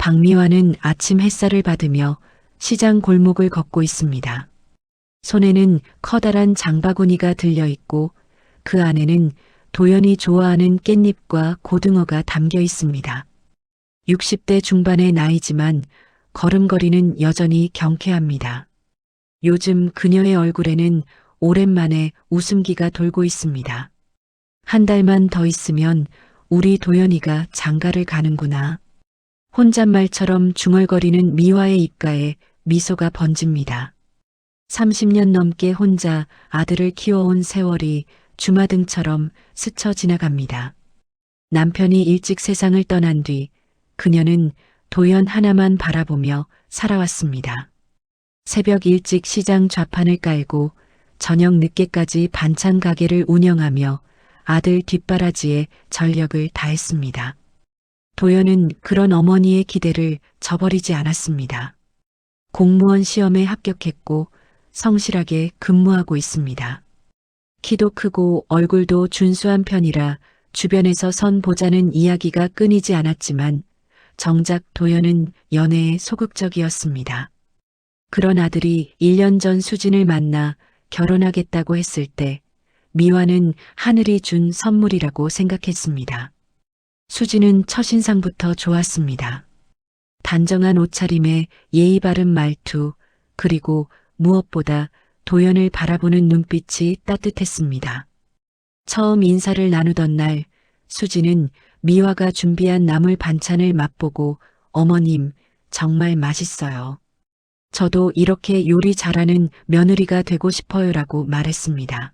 박미화는 아침 햇살을 받으며 시장 골목을 걷고 있습니다. 손에는 커다란 장바구니가 들려있고 그 안에는 도연이 좋아하는 깻잎과 고등어가 담겨 있습니다. 60대 중반의 나이지만 걸음걸이는 여전히 경쾌합니다. 요즘 그녀의 얼굴에는 오랜만에 웃음기가 돌고 있습니다. 한 달만 더 있으면 우리 도연이가 장가를 가는구나. 혼잣말처럼 중얼거리는 미화의 입가에 미소가 번집니다. 30년 넘게 혼자 아들을 키워온 세월이 주마등처럼 스쳐 지나갑니다. 남편이 일찍 세상을 떠난 뒤 그녀는 도연 하나만 바라보며 살아왔습니다. 새벽 일찍 시장 좌판을 깔고 저녁 늦게까지 반찬 가게를 운영하며 아들 뒷바라지에 전력을 다했습니다. 도연은 그런 어머니의 기대를 저버리지 않았습니다. 공무원 시험에 합격했고 성실하게 근무하고 있습니다. 키도 크고 얼굴도 준수한 편이라 주변에서 선 보자는 이야기가 끊이지 않았지만 정작 도연은 연애에 소극적이었습니다. 그런 아들이 1년 전 수진을 만나 결혼하겠다고 했을 때 미화는 하늘이 준 선물이라고 생각했습니다. 수진은 첫인상부터 좋았습니다. 단정한 옷차림에 예의 바른 말투, 그리고 무엇보다 도연을 바라보는 눈빛이 따뜻했습니다. 처음 인사를 나누던 날 수진은 미화가 준비한 나물 반찬을 맛보고 어머님 정말 맛있어요. 저도 이렇게 요리 잘하는 며느리가 되고 싶어요라고 말했습니다.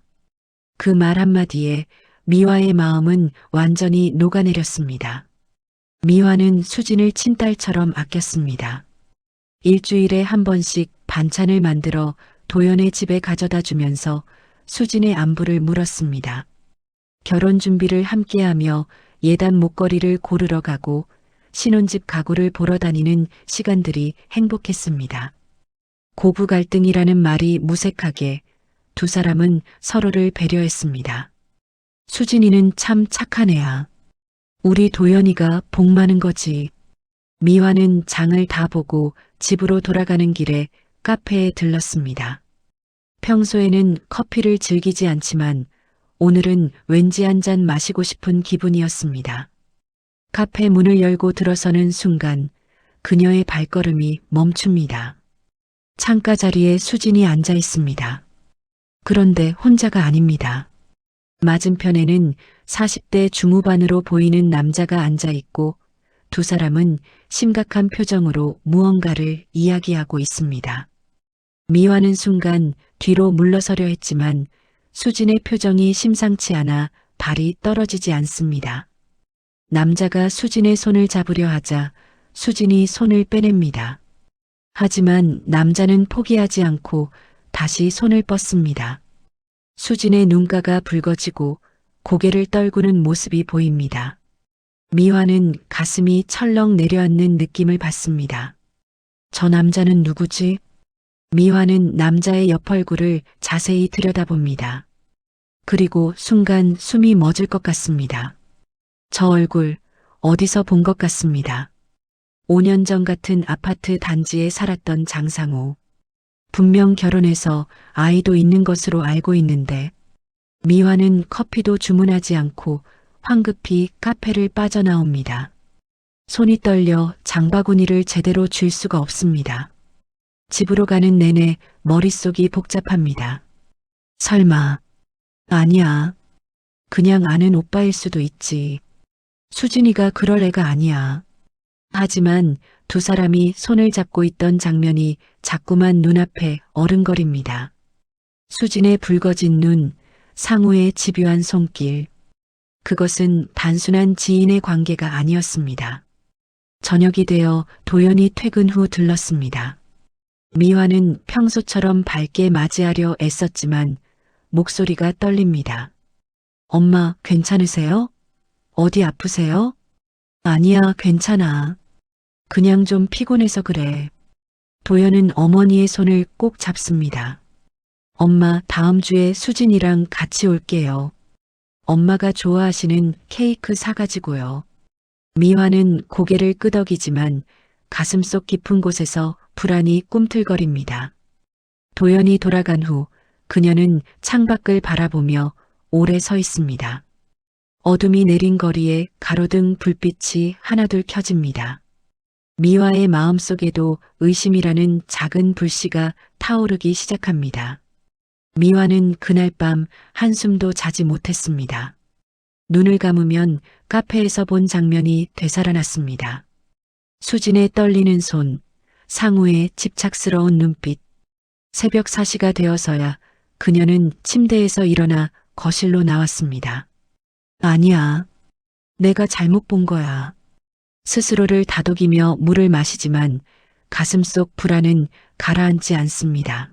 그 말 한마디에 미화의 마음은 완전히 녹아내렸습니다. 미화는 수진을 친딸처럼 아꼈습니다. 일주일에 한 번씩 반찬을 만들어 도연의 집에 가져다 주면서 수진의 안부를 물었습니다. 결혼 준비를 함께하며 예단 목걸이를 고르러 가고 신혼집 가구를 보러 다니는 시간들이 행복했습니다. 고부 갈등이라는 말이 무색하게 두 사람은 서로를 배려했습니다. 수진이는 참 착한 애야. 우리 도연이가 복 많은 거지. 미화는 장을 다 보고 집으로 돌아가는 길에 카페에 들렀습니다. 평소에는 커피를 즐기지 않지만 오늘은 왠지 한 잔 마시고 싶은 기분이었습니다. 카페 문을 열고 들어서는 순간 그녀의 발걸음이 멈춥니다. 창가 자리에 수진이 앉아 있습니다. 그런데 혼자가 아닙니다. 맞은편에는 40대 중후반으로 보이는 남자가 앉아 있고 두 사람은 심각한 표정으로 무언가를 이야기하고 있습니다. 미화는 순간 뒤로 물러서려 했지만 수진의 표정이 심상치 않아 발이 떨어지지 않습니다. 남자가 수진의 손을 잡으려 하자 수진이 손을 빼냅니다. 하지만 남자는 포기하지 않고 다시 손을 뻗습니다. 수진의 눈가가 붉어지고 고개를 떨구는 모습이 보입니다. 미화는 가슴이 철렁 내려앉는 느낌을 받습니다. 저 남자는 누구지? 미화는 남자의 옆 얼굴을 자세히 들여다봅니다. 그리고 순간 숨이 멎을 것 같습니다. 저 얼굴 어디서 본 것 같습니다. 5년 전 같은 아파트 단지에 살았던 장상호. 분명 결혼해서 아이도 있는 것으로 알고 있는데 미화는 커피도 주문하지 않고 황급히 카페를 빠져나옵니다. 손이 떨려 장바구니를 제대로 쥘 수가 없습니다. 집으로 가는 내내 머릿속이 복잡합니다. 설마, 아니야. 그냥 아는 오빠일 수도 있지. 수진이가 그럴 애가 아니야. 하지만 두 사람이 손을 잡고 있던 장면이 자꾸만 눈앞에 어른거립니다. 수진의 붉어진 눈, 상우의 집요한 손길. 그것은 단순한 지인의 관계가 아니었습니다. 저녁이 되어 도연이 퇴근 후 들렀습니다. 미화는 평소처럼 밝게 맞이하려 애썼지만 목소리가 떨립니다. 엄마, 괜찮으세요? 어디 아프세요? 아니야, 괜찮아. 그냥 좀 피곤해서 그래. 도연은 어머니의 손을 꼭 잡습니다. 엄마, 다음 주에 수진이랑 같이 올게요. 엄마가 좋아하시는 케이크 사가지고요. 미화는 고개를 끄덕이지만 가슴속 깊은 곳에서 불안이 꿈틀거립니다. 도연이 돌아간 후 그녀는 창밖을 바라보며 오래 서 있습니다. 어둠이 내린 거리에 가로등 불빛이 하나둘 켜집니다. 미화의 마음속에도 의심이라는 작은 불씨가 타오르기 시작합니다. 미화는 그날 밤 한숨도 자지 못했습니다. 눈을 감으면 카페에서 본 장면이 되살아났습니다. 수진의 떨리는 손, 상우의 집착스러운 눈빛. 새벽 4시가 되어서야 그녀는 침대에서 일어나 거실로 나왔습니다. 아니야. 내가 잘못 본 거야. 스스로를 다독이며 물을 마시지만 가슴속 불안은 가라앉지 않습니다.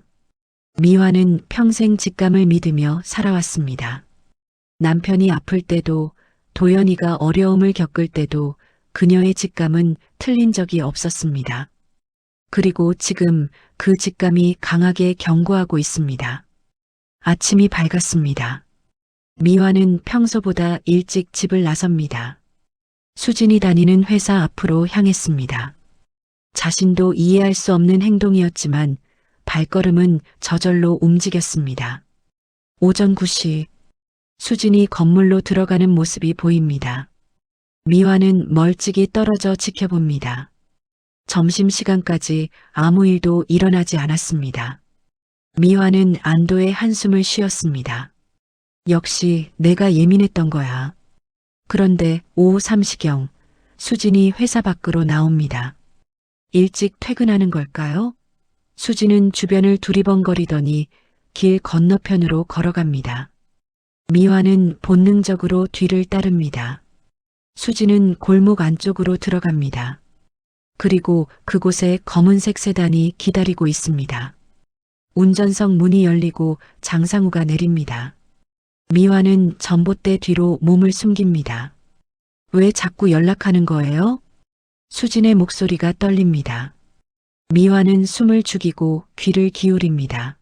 미화는 평생 직감을 믿으며 살아왔습니다. 남편이 아플 때도 도연이가 어려움을 겪을 때도 그녀의 직감은 틀린 적이 없었습니다. 그리고 지금 그 직감이 강하게 경고하고 있습니다. 아침이 밝았습니다. 미화는 평소보다 일찍 집을 나섭니다. 수진이 다니는 회사 앞으로 향했습니다. 자신도 이해할 수 없는 행동이었지만 발걸음은 저절로 움직였습니다. 오전 9시 수진이 건물로 들어가는 모습이 보입니다. 미화는 멀찍이 떨어져 지켜봅니다. 점심시간까지 아무 일도 일어나지 않았습니다. 미화는 안도의 한숨을 쉬었습니다. 역시 내가 예민했던 거야. 그런데 오후 3시경 수진이 회사 밖으로 나옵니다. 일찍 퇴근하는 걸까요? 수진은 주변을 두리번거리더니 길 건너편으로 걸어갑니다. 미화는 본능적으로 뒤를 따릅니다. 수진은 골목 안쪽으로 들어갑니다. 그리고 그곳에 검은색 세단이 기다리고 있습니다. 운전석 문이 열리고 장상우가 내립니다. 미화는 전봇대 뒤로 몸을 숨깁니다. 왜 자꾸 연락하는 거예요? 수진의 목소리가 떨립니다. 미화는 숨을 죽이고 귀를 기울입니다.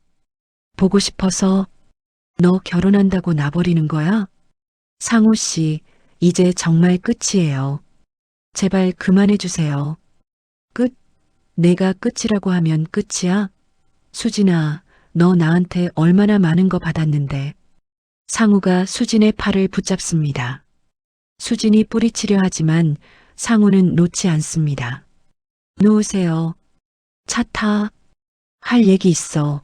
보고 싶어서. 너 결혼한다고 나버리는 거야? 상우 씨, 이제 정말 끝이에요. 제발 그만해 주세요. 끝? 내가 끝이라고 하면 끝이야? 수진아, 너 나한테 얼마나 많은 거 받았는데. 상우가 수진의 팔을 붙잡습니다. 수진이 뿌리치려 하지만 상우는 놓지 않습니다. 놓으세요. 차 타. 할 얘기 있어.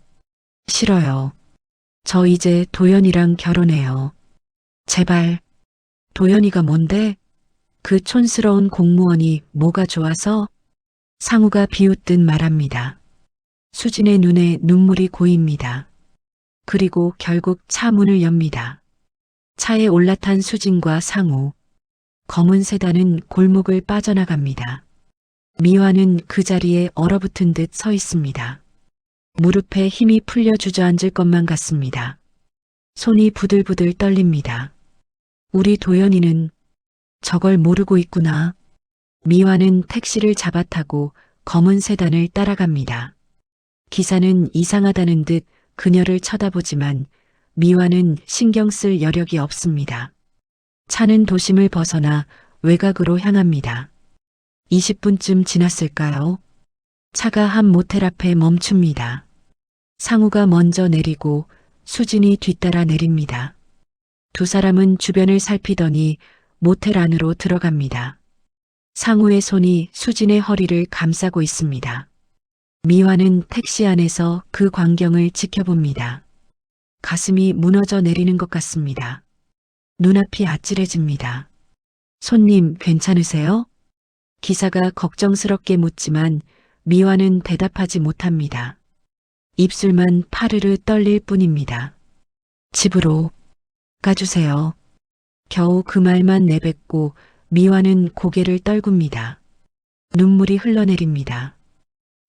싫어요. 저 이제 도연이랑 결혼해요. 제발. 도연이가 뭔데? 그 촌스러운 공무원이 뭐가 좋아서? 상우가 비웃듯 말합니다. 수진의 눈에 눈물이 고입니다. 그리고 결국 차 문을 엽니다. 차에 올라탄 수진과 상우. 검은 세단은 골목을 빠져나갑니다. 미화는 그 자리에 얼어붙은 듯 서 있습니다. 무릎에 힘이 풀려 주저앉을 것만 같습니다. 손이 부들부들 떨립니다. 우리 도연이는 저걸 모르고 있구나. 미화는 택시를 잡아타고 검은 세단을 따라갑니다. 기사는 이상하다는 듯 그녀를 쳐다보지만 미화는 신경 쓸 여력이 없습니다. 차는 도심을 벗어나 외곽으로 향합니다. 20분쯤 지났을까요? 차가 한 모텔 앞에 멈춥니다. 상우가 먼저 내리고 수진이 뒤따라 내립니다. 두 사람은 주변을 살피더니 모텔 안으로 들어갑니다. 상우의 손이 수진의 허리를 감싸고 있습니다. 미화는 택시 안에서 그 광경을 지켜봅니다. 가슴이 무너져 내리는 것 같습니다. 눈앞이 아찔해집니다. 손님 괜찮으세요? 기사가 걱정스럽게 묻지만 미화는 대답하지 못합니다. 입술만 파르르 떨릴 뿐입니다. 집으로 가주세요. 겨우 그 말만 내뱉고 미화는 고개를 떨굽니다. 눈물이 흘러내립니다.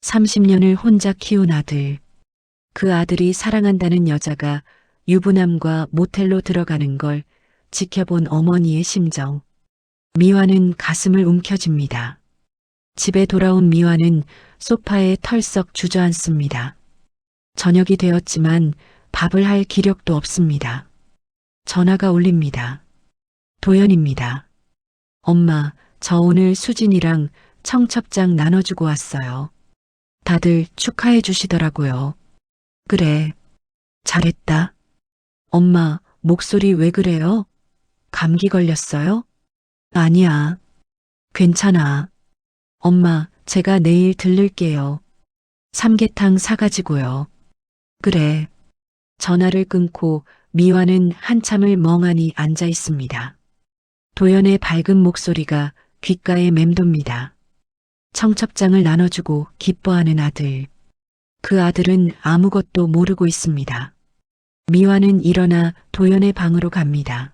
30년을 혼자 키운 아들. 그 아들이 사랑한다는 여자가 유부남과 모텔로 들어가는 걸 지켜본 어머니의 심정. 미화는 가슴을 움켜쥡니다. 집에 돌아온 미화는 소파에 털썩 주저앉습니다. 저녁이 되었지만 밥을 할 기력도 없습니다. 전화가 울립니다. 도연입니다. 엄마, 저 오늘 수진이랑 청첩장 나눠주고 왔어요. 다들 축하해 주시더라고요. 그래, 잘했다. 엄마, 목소리 왜 그래요? 감기 걸렸어요? 아니야, 괜찮아. 엄마, 제가 내일 들를게요. 삼계탕 사가지고요. 그래. 전화를 끊고 미화는 한참을 멍하니 앉아 있습니다. 도연의 밝은 목소리가 귓가에 맴돕니다. 청첩장을 나눠주고 기뻐하는 아들. 그 아들은 아무것도 모르고 있습니다. 미화는 일어나 도연의 방으로 갑니다.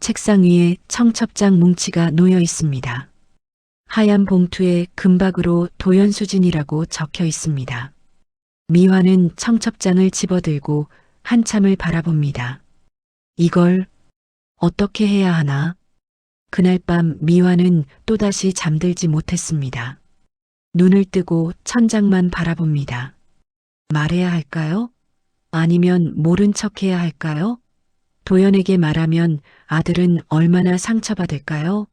책상 위에 청첩장 뭉치가 놓여 있습니다. 하얀 봉투에 금박으로 도연수진이라고 적혀 있습니다. 미화는 청첩장을 집어들고 한참을 바라봅니다. 이걸 어떻게 해야 하나? 그날 밤 미화는 또다시 잠들지 못했습니다. 눈을 뜨고 천장만 바라봅니다. 말해야 할까요? 아니면 모른 척 해야 할까요? 도연에게 말하면 아들은 얼마나 상처받을까요?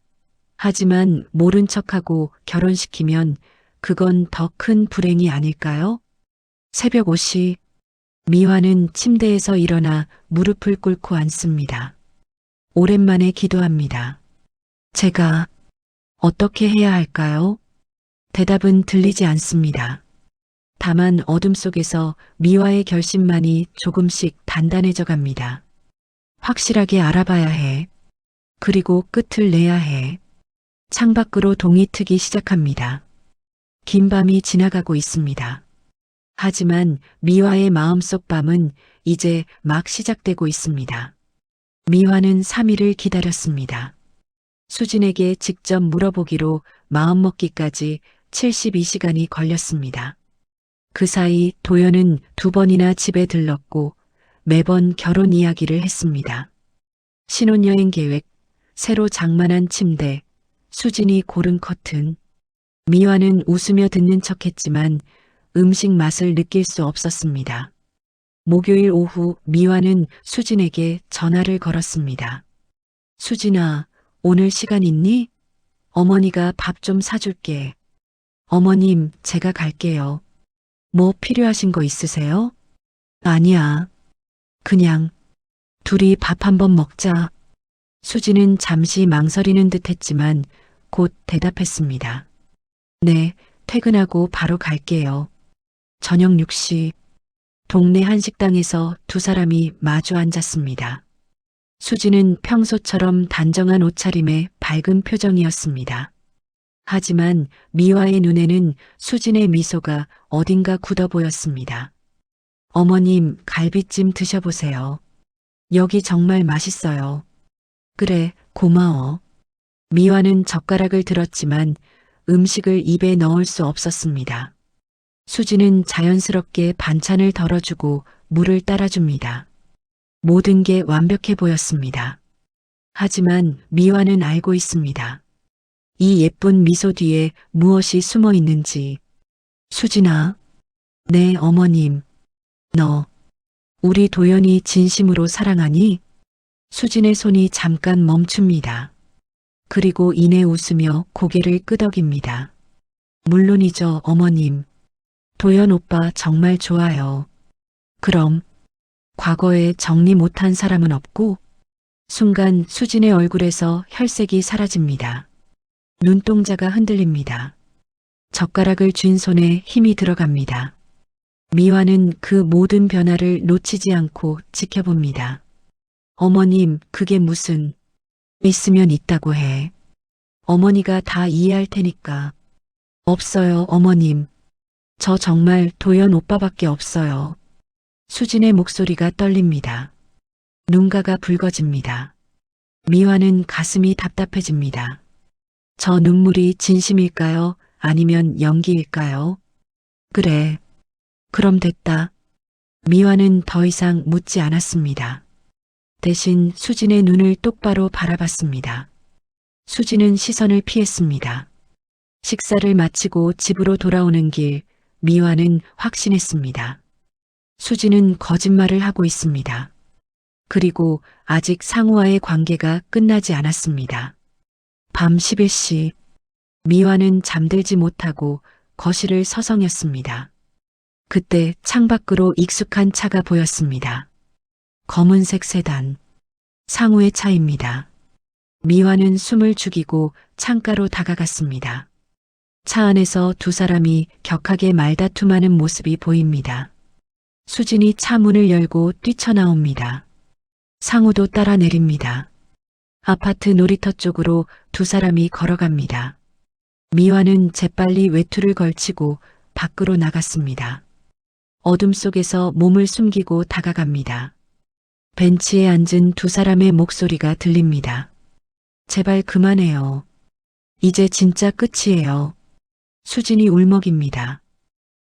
하지만 모른 척하고 결혼시키면 그건 더 큰 불행이 아닐까요? 새벽 5시 미화는 침대에서 일어나 무릎을 꿇고 앉습니다. 오랜만에 기도합니다. 제가 어떻게 해야 할까요? 대답은 들리지 않습니다. 다만 어둠 속에서 미화의 결심만이 조금씩 단단해져 갑니다. 확실하게 알아봐야 해. 그리고 끝을 내야 해. 창밖으로 동이 트기 시작합니다. 긴 밤이 지나가고 있습니다. 하지만 미화의 마음속 밤은 이제 막 시작되고 있습니다. 미화는 3일을 기다렸습니다. 수진에게 직접 물어보기로 마음먹기까지 72시간이 걸렸습니다. 그 사이 도연은 2번이나 집에 들렀고 매번 결혼 이야기를 했습니다. 신혼여행 계획, 새로 장만한 침대, 수진이 고른 커튼. 미화는 웃으며 듣는 척했지만 음식 맛을 느낄 수 없었습니다. 목요일 오후 미화는 수진에게 전화를 걸었습니다. 수진아, 오늘 시간 있니? 어머니가 밥 좀 사줄게. 어머님, 제가 갈게요. 뭐 필요하신 거 있으세요? 아니야. 그냥 둘이 밥 한번 먹자. 수진은 잠시 망설이는 듯 했지만 곧 대답했습니다. 네, 퇴근하고 바로 갈게요. 저녁 6시 동네 한식당에서 두 사람이 마주 앉았습니다. 수진은 평소처럼 단정한 옷차림에 밝은 표정이었습니다. 하지만 미화의 눈에는 수진의 미소가 어딘가 굳어 보였습니다. 어머님, 갈비찜 드셔보세요. 여기 정말 맛있어요. 그래, 고마워. 미화는 젓가락을 들었지만 음식을 입에 넣을 수 없었습니다. 수진은 자연스럽게 반찬을 덜어주고 물을 따라줍니다. 모든 게 완벽해 보였습니다. 하지만 미화는 알고 있습니다. 이 예쁜 미소 뒤에 무엇이 숨어 있는지. 수진아, 네 어머님, 너 우리 도연이 진심으로 사랑하니? 수진의 손이 잠깐 멈춥니다. 그리고 이내 웃으며 고개를 끄덕입니다. 물론이죠, 어머님. 도연 오빠 정말 좋아요. 그럼 과거에 정리 못한 사람은 없고? 순간 수진의 얼굴에서 혈색이 사라집니다. 눈동자가 흔들립니다. 젓가락을 쥔 손에 힘이 들어갑니다. 미화는 그 모든 변화를 놓치지 않고 지켜봅니다. 어머님, 그게 무슨... 있으면 있다고 해. 어머니가 다 이해할 테니까. 없어요, 어머님. 저 정말 도연 오빠밖에 없어요. 수진의 목소리가 떨립니다. 눈가가 붉어집니다. 미화는 가슴이 답답해집니다. 저 눈물이 진심일까요? 아니면 연기일까요? 그래. 그럼 됐다. 미화는 더 이상 묻지 않았습니다. 대신 수진의 눈을 똑바로 바라봤습니다. 수진은 시선을 피했습니다. 식사를 마치고 집으로 돌아오는 길, 미화는 확신했습니다. 수진은 거짓말을 하고 있습니다. 그리고 아직 상우와의 관계가 끝나지 않았습니다. 밤 11시 미화는 잠들지 못하고 거실을 서성였습니다. 그때 창밖으로 익숙한 차가 보였습니다. 검은색 세단. 상우의 차입니다. 미화는 숨을 죽이고 창가로 다가갔습니다. 차 안에서 두 사람이 격하게 말다툼하는 모습이 보입니다. 수진이 차 문을 열고 뛰쳐나옵니다. 상우도 따라 내립니다. 아파트 놀이터 쪽으로 두 사람이 걸어갑니다. 미화는 재빨리 외투를 걸치고 밖으로 나갔습니다. 어둠 속에서 몸을 숨기고 다가갑니다. 벤치에 앉은 두 사람의 목소리가 들립니다. 제발 그만해요. 이제 진짜 끝이에요. 수진이 울먹입니다.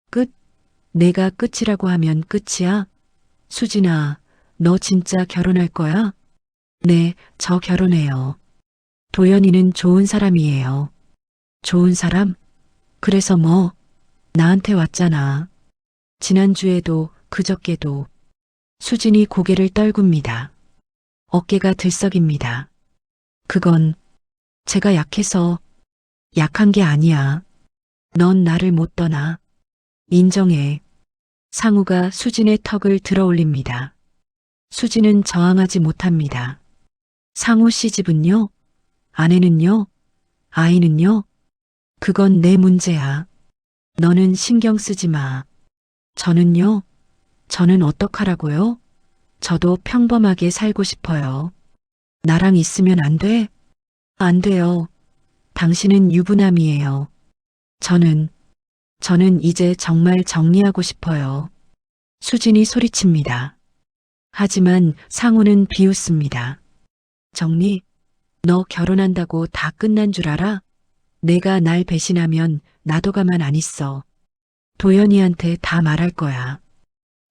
끝? 내가 끝이라고 하면 끝이야? 수진아, 너 진짜 결혼할 거야? 네, 저 결혼해요. 도연이는 좋은 사람이에요. 좋은 사람? 그래서 뭐? 나한테 왔잖아. 지난주에도 그저께도. 수진이 고개를 떨굽니다. 어깨가 들썩입니다. 그건 제가 약해서 약한 게 아니야. 넌 나를 못 떠나. 인정해. 상우가 수진의 턱을 들어 올립니다. 수진은 저항하지 못합니다. 상우 시집은요? 아내는요? 아이는요? 그건 내 문제야. 너는 신경 쓰지 마. 저는요? 저는 어떡하라고요? 저도 평범하게 살고 싶어요. 나랑 있으면 안 돼? 안 돼요. 당신은 유부남이에요. 저는 이제 정말 정리하고 싶어요. 수진이 소리칩니다. 하지만 상우는 비웃습니다. 정리? 너 결혼한다고 다 끝난 줄 알아? 내가 날 배신하면 나도 가만 안 있어. 도연이한테 다 말할 거야.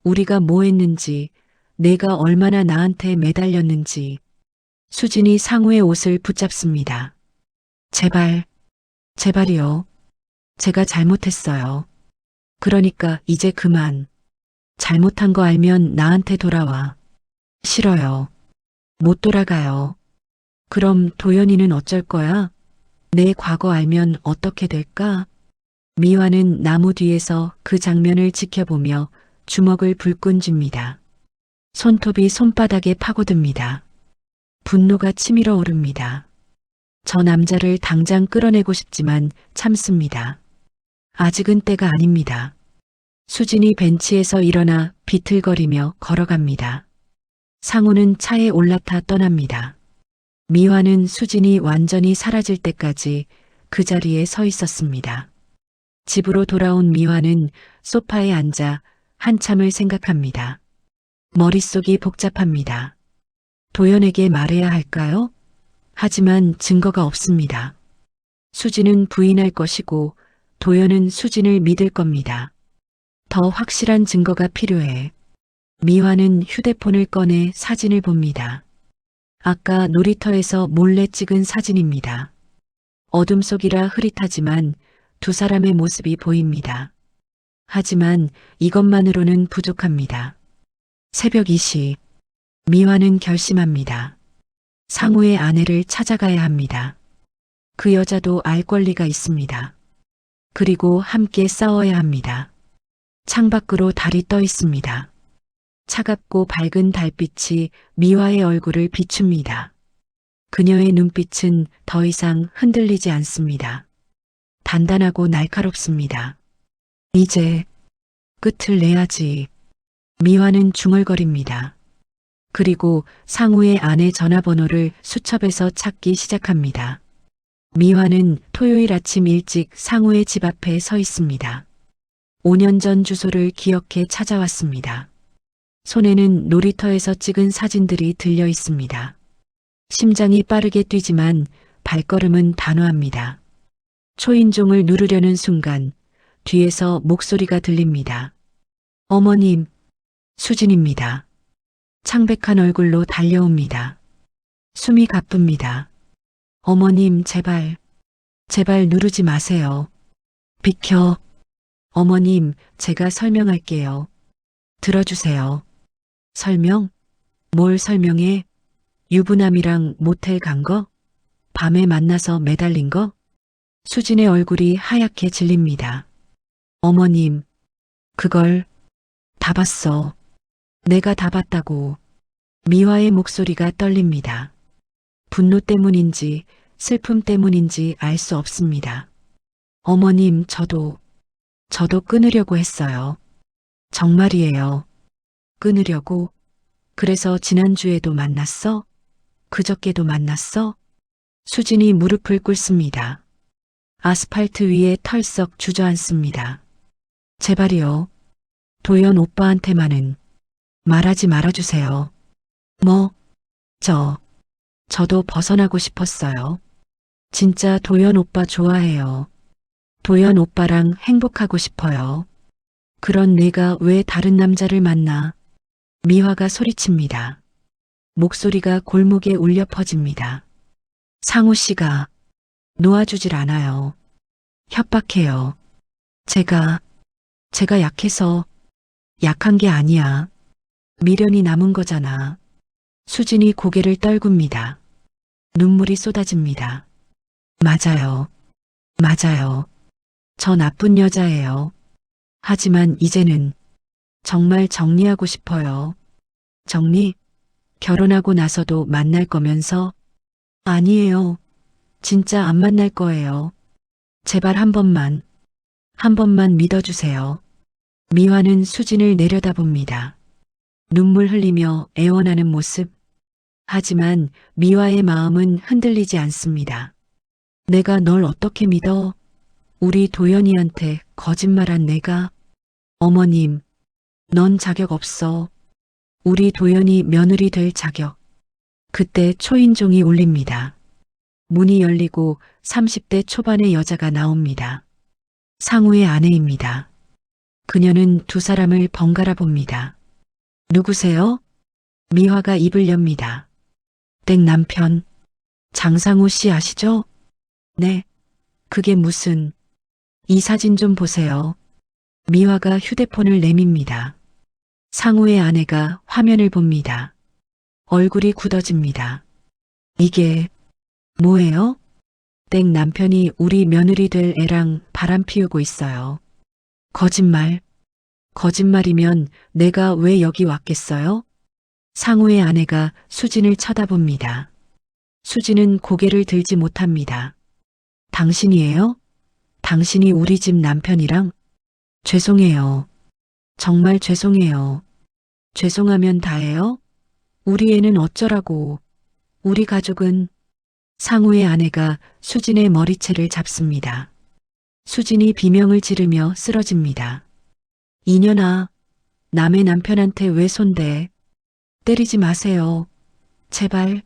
우리가 뭐 했는지, 내가 얼마나 나한테 매달렸는지. 수진이 상우의 옷을 붙잡습니다. 제발, 제발이요. 제가 잘못했어요. 그러니까 이제 그만. 잘못한 거 알면 나한테 돌아와. 싫어요. 못 돌아가요. 그럼 도연이는 어쩔 거야? 내 과거 알면 어떻게 될까? 미화는 나무 뒤에서 그 장면을 지켜보며 주먹을 불끈 줍니다. 손톱이 손바닥에 파고듭니다. 분노가 치밀어 오릅니다. 저 남자를 당장 끌어내고 싶지만 참습니다. 아직은 때가 아닙니다. 수진이 벤치에서 일어나 비틀거리며 걸어갑니다. 상우는 차에 올라타 떠납니다. 미화는 수진이 완전히 사라질 때까지 그 자리에 서 있었습니다. 집으로 돌아온 미화는 소파에 앉아 한참을 생각합니다. 머릿속이 복잡합니다. 도연에게 말해야 할까요? 하지만 증거가 없습니다. 수진은 부인할 것이고 도연은 수진을 믿을 겁니다. 더 확실한 증거가 필요해. 미화는 휴대폰을 꺼내 사진을 봅니다. 아까 놀이터에서 몰래 찍은 사진입니다. 어둠 속이라 흐릿하지만 두 사람의 모습이 보입니다. 하지만 이것만으로는 부족합니다. 새벽 2시, 미화는 결심합니다. 상우의 아내를 찾아가야 합니다. 그 여자도 알 권리가 있습니다. 그리고 함께 싸워야 합니다. 창밖으로 달이 떠 있습니다. 차갑고 밝은 달빛이 미화의 얼굴을 비춥니다. 그녀의 눈빛은 더 이상 흔들리지 않습니다. 단단하고 날카롭습니다. 이제 끝을 내야지. 미화는 중얼거립니다. 그리고 상우의 아내 전화번호를 수첩에서 찾기 시작합니다. 미화는 토요일 아침 일찍 상우의 집 앞에 서 있습니다. 5년 전 주소를 기억해 찾아왔습니다. 손에는 놀이터에서 찍은 사진들이 들려 있습니다. 심장이 빠르게 뛰지만 발걸음은 단호합니다. 초인종을 누르려는 순간 뒤에서 목소리가 들립니다. 어머님, 수진입니다. 창백한 얼굴로 달려옵니다. 숨이 가쁩니다. 어머님, 제발 누르지 마세요. 비켜. 어머님, 제가 설명할게요. 들어주세요. 설명? 뭘 설명해? 유부남이랑 모텔 간 거? 밤에 만나서 매달린 거? 수진의 얼굴이 하얗게 질립니다. 어머님, 그걸 다 봤어. 내가 다 봤다고. 미화의 목소리가 떨립니다. 분노 때문인지 슬픔 때문인지 알 수 없습니다. 어머님, 저도 끊으려고 했어요. 정말이에요. 끊으려고? 그래서 지난주에도 만났어? 그저께도 만났어? 수진이 무릎을 꿇습니다. 아스팔트 위에 털썩 주저앉습니다. 제발이요. 도연 오빠한테만은 말하지 말아주세요. 뭐? 저도 벗어나고 싶었어요. 진짜 도연 오빠 좋아해요. 도연 오빠랑 행복하고 싶어요. 그런 내가 왜 다른 남자를 만나? 미화가 소리칩니다. 목소리가 골목에 울려 퍼집니다. 상우 씨가 놓아주질 않아요. 협박해요. 제가 약해서 약한 게 아니야. 미련이 남은 거잖아. 수진이 고개를 떨굽니다. 눈물이 쏟아집니다. 맞아요. 맞아요. 저 나쁜 여자예요. 하지만 이제는 정말 정리하고 싶어요. 정리? 결혼하고 나서도 만날 거면서? 아니에요. 진짜 안 만날 거예요. 제발 한 번만 믿어주세요. 미화는 수진을 내려다봅니다. 눈물 흘리며 애원하는 모습. 하지만 미화의 마음은 흔들리지 않습니다. 내가 널 어떻게 믿어? 우리 도연이한테 거짓말한 내가? 어머님, 넌 자격 없어. 우리 도연이 며느리 될 자격. 그때 초인종이 울립니다. 문이 열리고 30대 초반의 여자가 나옵니다. 상우의 아내입니다. 그녀는 두 사람을 번갈아 봅니다. 누구세요? 미화가 입을 엽니다. 땡 남편. 장상우 씨 아시죠? 네. 그게 무슨. 이 사진 좀 보세요. 미화가 휴대폰을 내밉니다. 상우의 아내가 화면을 봅니다. 얼굴이 굳어집니다. 이게 뭐예요? 땡 남편이 우리 며느리 될 애랑 바람 피우고 있어요. 거짓말. 거짓말이면 내가 왜 여기 왔겠어요? 상우의 아내가 수진을 쳐다봅니다. 수진은 고개를 들지 못합니다. 당신이에요? 당신이 우리 집 남편이랑? 죄송해요. 정말 죄송해요. 죄송하면 다예요? 우리 애는 어쩌라고. 우리 가족은. 상우의 아내가 수진의 머리채를 잡습니다. 수진이 비명을 지르며 쓰러집니다. 이년아, 남의 남편한테 왜 손대? 때리지 마세요. 제발.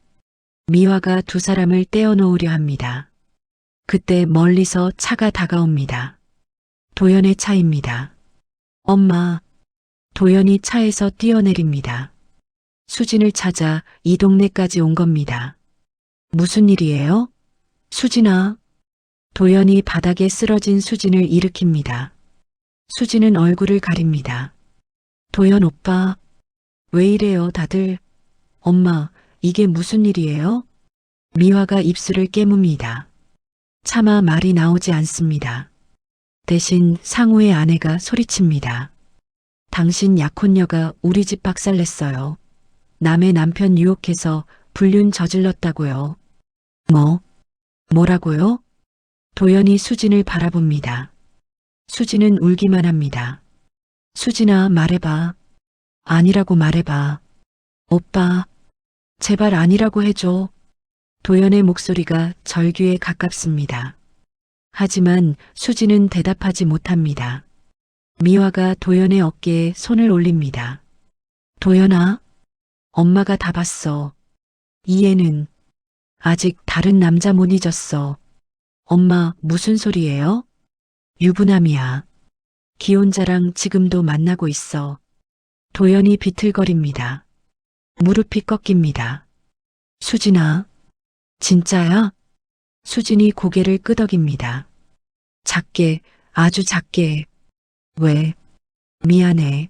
미화가 두 사람을 떼어놓으려 합니다. 그때 멀리서 차가 다가옵니다. 도연의 차입니다. 엄마. 도연이 차에서 뛰어내립니다. 수진을 찾아 이 동네까지 온 겁니다. 무슨 일이에요? 수진아. 도연이 바닥에 쓰러진 수진을 일으킵니다. 수진은 얼굴을 가립니다. 도연 오빠. 왜 이래요 다들. 엄마, 이게 무슨 일이에요? 미화가 입술을 깨뭅니다. 차마 말이 나오지 않습니다. 대신 상우의 아내가 소리칩니다. 당신 약혼녀가 우리 집 박살냈어요. 남의 남편 유혹해서 불륜 저질렀다고요. 뭐라고요? 도연이 수진을 바라봅니다. 수진은 울기만 합니다. 수진아, 말해봐. 아니라고 말해봐. 오빠, 제발 아니라고 해줘. 도연의 목소리가 절규에 가깝습니다. 하지만 수진은 대답하지 못합니다. 미화가 도연의 어깨에 손을 올립니다. 도연아, 엄마가 다 봤어. 이 애는 아직 다른 남자 못 잊었어. 엄마, 무슨 소리예요? 유부남이야. 기혼자랑 지금도 만나고 있어. 도연이 비틀거립니다. 무릎이 꺾입니다. 수진아, 진짜야? 수진이 고개를 끄덕입니다. 작게, 아주 작게. 왜? 미안해.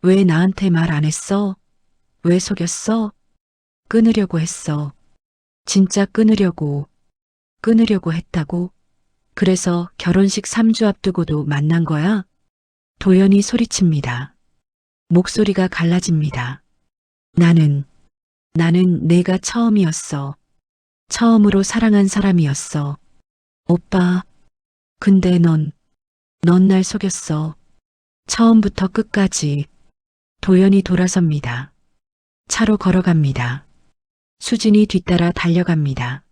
왜 나한테 말 안 했어? 왜 속였어? 끊으려고 했어. 진짜 끊으려고. 끊으려고 했다고? 그래서 결혼식 3주 앞두고도 만난 거야? 도연이 소리칩니다. 목소리가 갈라집니다. 나는 내가 처음이었어. 처음으로 사랑한 사람이었어. 오빠, 근데 넌 날 속였어. 처음부터 끝까지. 도연이 돌아섭니다. 차로 걸어갑니다. 수진이 뒤따라 달려갑니다.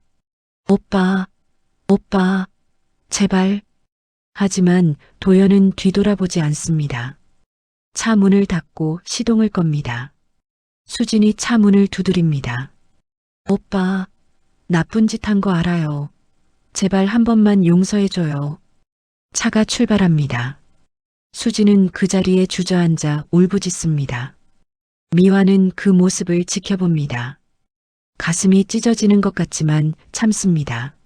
오빠, 제발. 하지만 도연은 뒤돌아보지 않습니다. 차 문을 닫고 시동을 겁니다. 수진이 차 문을 두드립니다. 오빠, 나쁜 짓 한 거 알아요. 제발 한 번만 용서해줘요. 차가 출발합니다. 수진은 그 자리에 주저앉아 울부짖습니다. 미화는 그 모습을 지켜봅니다. 가슴이 찢어지는 것 같지만 참습니다.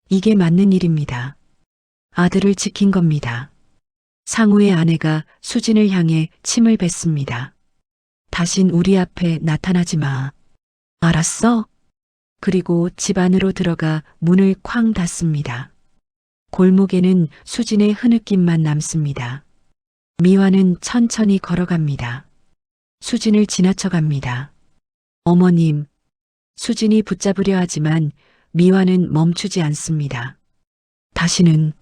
이게 맞는 일입니다. 아들을 지킨 겁니다. 상우의 아내가 수진을 향해 침을 뱉습니다. 다신 우리 앞에 나타나지 마. 알았어? 그리고 집 안으로 들어가 문을 쾅 닫습니다. 골목에는 수진의 흐느낌만 남습니다. 미화는 천천히 걸어갑니다. 수진을 지나쳐갑니다. 어머님, 수진이 붙잡으려 하지만 미화는 멈추지 않습니다. 다시는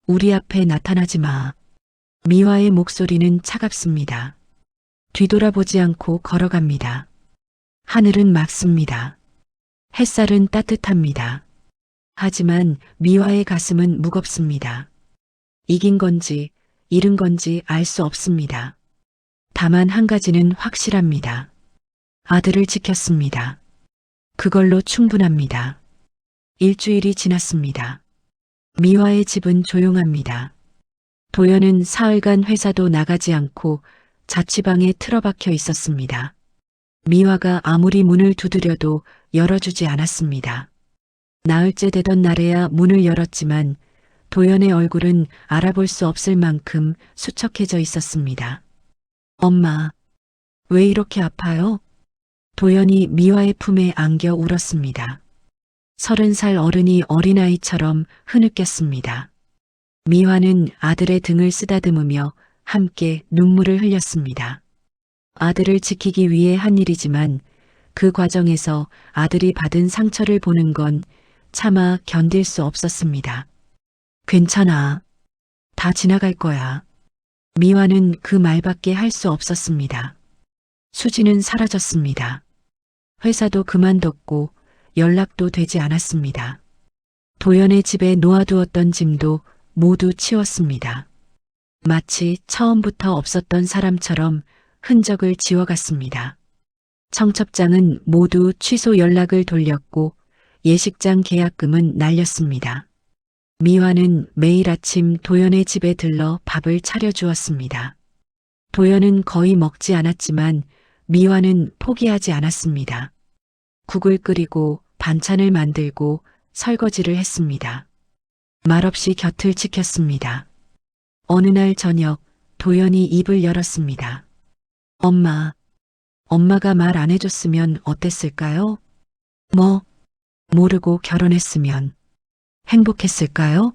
우리 앞에 나타나지 마. 미화의 목소리는 차갑습니다. 뒤돌아보지 않고 걸어갑니다. 하늘은 맑습니다. 햇살은 따뜻합니다. 하지만 미화의 가슴은 무겁습니다. 이긴 건지 잃은 건지 알 수 없습니다. 다만 한 가지는 확실합니다. 아들을 지켰습니다. 그걸로 충분합니다. 일주일이 지났습니다. 미화의 집은 조용합니다. 도연은 사흘간 회사도 나가지 않고 자취방에 틀어박혀 있었습니다. 미화가 아무리 문을 두드려도 열어주지 않았습니다. 나흘째 되던 날에야 문을 열었지만 도연의 얼굴은 알아볼 수 없을 만큼 수척해져 있었습니다. 엄마, 왜 이렇게 아파요? 도연이 미화의 품에 안겨 울었습니다. 30살 어른이 어린아이처럼 흐느꼈습니다. 미화는 아들의 등을 쓰다듬으며 함께 눈물을 흘렸습니다. 아들을 지키기 위해 한 일이지만 그 과정에서 아들이 받은 상처를 보는 건 차마 견딜 수 없었습니다. 괜찮아. 다 지나갈 거야. 미화는 그 말밖에 할 수 없었습니다. 수지는 사라졌습니다. 회사도 그만뒀고 연락도 되지 않았습니다. 도연의 집에 놓아두었던 짐도 모두 치웠습니다. 마치 처음부터 없었던 사람처럼 흔적을 지워갔습니다. 청첩장은 모두 취소 연락을 돌렸고 예식장 계약금은 날렸습니다. 미화는 매일 아침 도연의 집에 들러 밥을 차려주었습니다. 도연은 거의 먹지 않았지만 미화는 포기하지 않았습니다. 국을 끓이고 반찬을 만들고 설거지를 했습니다. 말없이 곁을 지켰습니다. 어느 날 저녁 도연이 입을 열었습니다. 엄마가 말 안 해줬으면 어땠을까요? 모르고 결혼했으면 행복했을까요?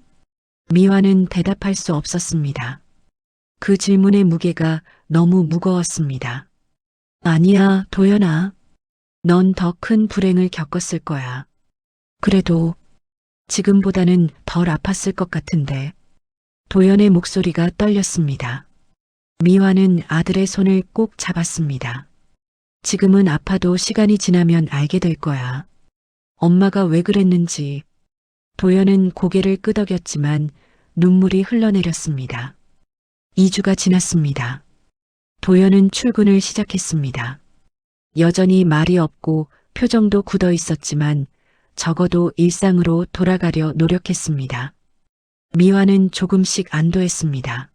미화는 대답할 수 없었습니다. 그 질문의 무게가 너무 무거웠습니다. 아니야, 도연아. 넌 더 큰 불행을 겪었을 거야. 그래도 지금보다는 덜 아팠을 것 같은데. 도연의 목소리가 떨렸습니다. 미화는 아들의 손을 꼭 잡았습니다. 지금은 아파도 시간이 지나면 알게 될 거야. 엄마가 왜 그랬는지. 도연은 고개를 끄덕였지만 눈물이 흘러내렸습니다. 2주가 지났습니다. 도연은 출근을 시작했습니다. 여전히 말이 없고 표정도 굳어 있었지만 적어도 일상으로 돌아가려 노력했습니다. 미화는 조금씩 안도했습니다.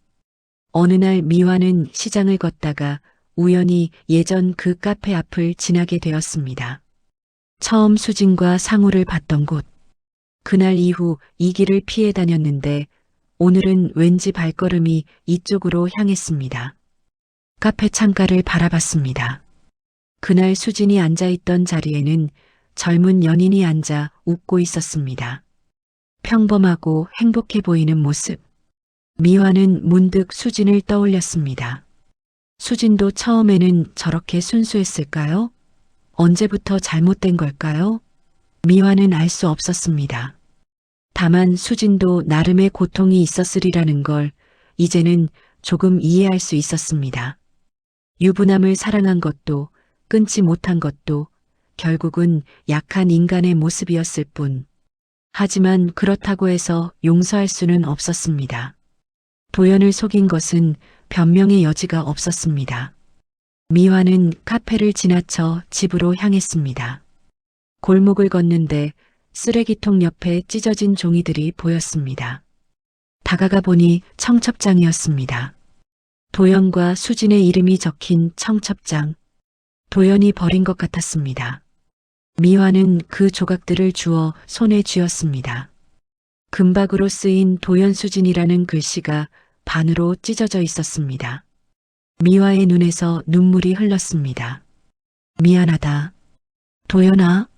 어느 날 미화는 시장을 걷다가 우연히 예전 그 카페 앞을 지나게 되었습니다. 처음 수진과 상우를 봤던 곳. 그날 이후 이 길을 피해 다녔는데 오늘은 왠지 발걸음이 이쪽으로 향했습니다. 카페 창가를 바라봤습니다. 그날 수진이 앉아있던 자리에는 젊은 연인이 앉아 웃고 있었습니다. 평범하고 행복해 보이는 모습. 미화는 문득 수진을 떠올렸습니다. 수진도 처음에는 저렇게 순수했을까요? 언제부터 잘못된 걸까요? 미화는 알 수 없었습니다. 다만 수진도 나름의 고통이 있었으리라는 걸 이제는 조금 이해할 수 있었습니다. 유부남을 사랑한 것도 끊지 못한 것도 결국은 약한 인간의 모습이었을 뿐. 하지만 그렇다고 해서 용서할 수는 없었습니다. 도연을 속인 것은 변명의 여지가 없었습니다. 미화는 카페를 지나쳐 집으로 향했습니다. 골목을 걷는데 쓰레기통 옆에 찢어진 종이들이 보였습니다. 다가가 보니 청첩장이었습니다. 도연과 수진의 이름이 적힌 청첩장. 도연이 버린 것 같았습니다. 미화는 그 조각들을 주워 손에 쥐었습니다. 금박으로 쓰인 도연수진이라는 글씨가 반으로 찢어져 있었습니다. 미화의 눈에서 눈물이 흘렀습니다. 미안하다. 도연아.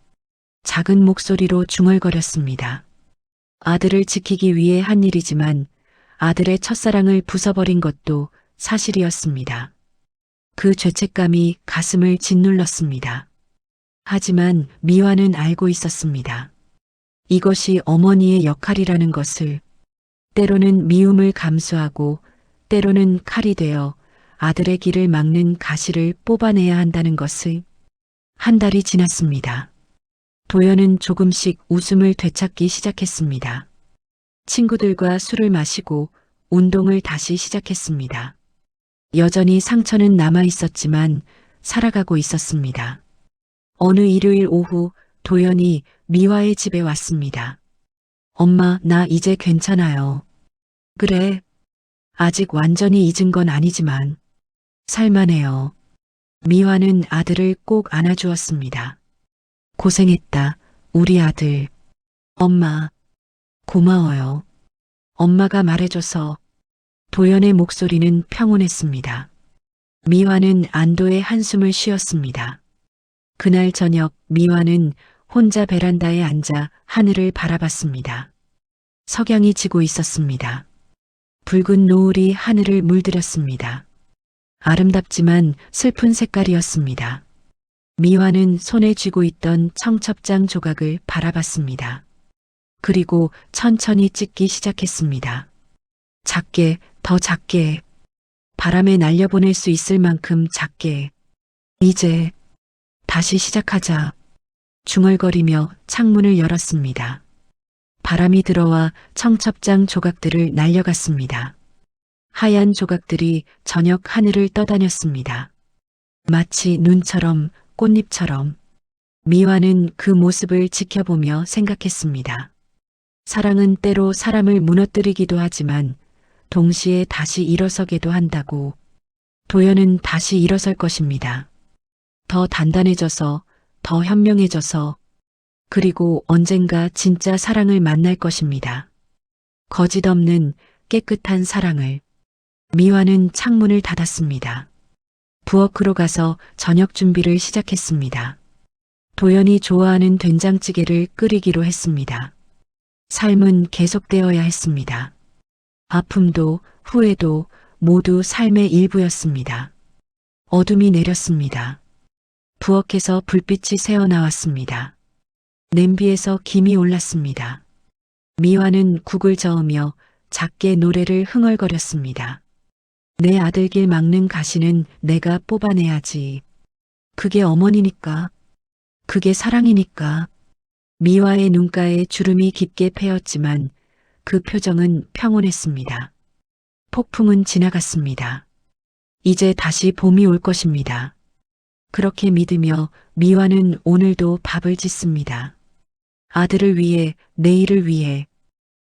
작은 목소리로 중얼거렸습니다. 아들을 지키기 위해 한 일이지만 아들의 첫사랑을 부숴버린 것도 사실이었습니다. 그 죄책감이 가슴을 짓눌렀습니다. 하지만 미화는 알고 있었습니다. 이것이 어머니의 역할이라는 것을. 때로는 미움을 감수하고 때로는 칼이 되어 아들의 길을 막는 가시를 뽑아내야 한다는 것을. 한 달이 지났습니다. 도연은 조금씩 웃음을 되찾기 시작했습니다. 친구들과 술을 마시고 운동을 다시 시작했습니다. 여전히 상처는 남아 있었지만 살아가고 있었습니다. 어느 일요일 오후 도연이 미화의 집에 왔습니다. 엄마, 나 이제 괜찮아요. 그래. 아직 완전히 잊은 건 아니지만 살만해요. 미화는 아들을 꼭 안아주었습니다. 고생했다, 우리 아들. 엄마, 고마워요. 엄마가 말해줘서. 도연의 목소리는 평온했습니다. 미화는 안도의 한숨을 쉬었습니다. 그날 저녁 미화는 혼자 베란다에 앉아 하늘을 바라봤습니다. 석양이 지고 있었습니다. 붉은 노을이 하늘을 물들였습니다. 아름답지만 슬픈 색깔이었습니다. 미화는 손에 쥐고 있던 청첩장 조각을 바라봤습니다. 그리고 천천히 찍기 시작했습니다. 작게, 더 작게, 바람에 날려보낼 수 있을 만큼 작게. 이제 다시 시작하자. 중얼거리며 창문을 열었습니다. 바람이 들어와 청첩장 조각들을 날려갔습니다. 하얀 조각들이 저녁 하늘을 떠다녔습니다. 마치 눈처럼 꽃잎처럼. 미화는 그 모습을 지켜보며 생각했습니다. 사랑은 때로 사람을 무너뜨리기도 하지만 동시에 다시 일어서게도 한다고. 도연은 다시 일어설 것입니다. 더 단단해져서, 더 현명해져서, 그리고 언젠가 진짜 사랑을 만날 것입니다. 거짓 없는 깨끗한 사랑을. 미화는 창문을 닫았습니다. 부엌으로 가서 저녁 준비를 시작했습니다. 도연이 좋아하는 된장찌개를 끓이기로 했습니다. 삶은 계속되어야 했습니다. 아픔도 후회도 모두 삶의 일부였습니다. 어둠이 내렸습니다. 부엌에서 불빛이 새어나왔습니다. 냄비에서 김이 올랐습니다. 미화는 국을 저으며 작게 노래를 흥얼거렸습니다. 내 아들 길 막는 가시는 내가 뽑아내야지. 그게 어머니니까. 그게 사랑이니까. 미화의 눈가에 주름이 깊게 패였지만 그 표정은 평온했습니다. 폭풍은 지나갔습니다. 이제 다시 봄이 올 것입니다. 그렇게 믿으며 미화는 오늘도 밥을 짓습니다. 아들을 위해, 내일을 위해,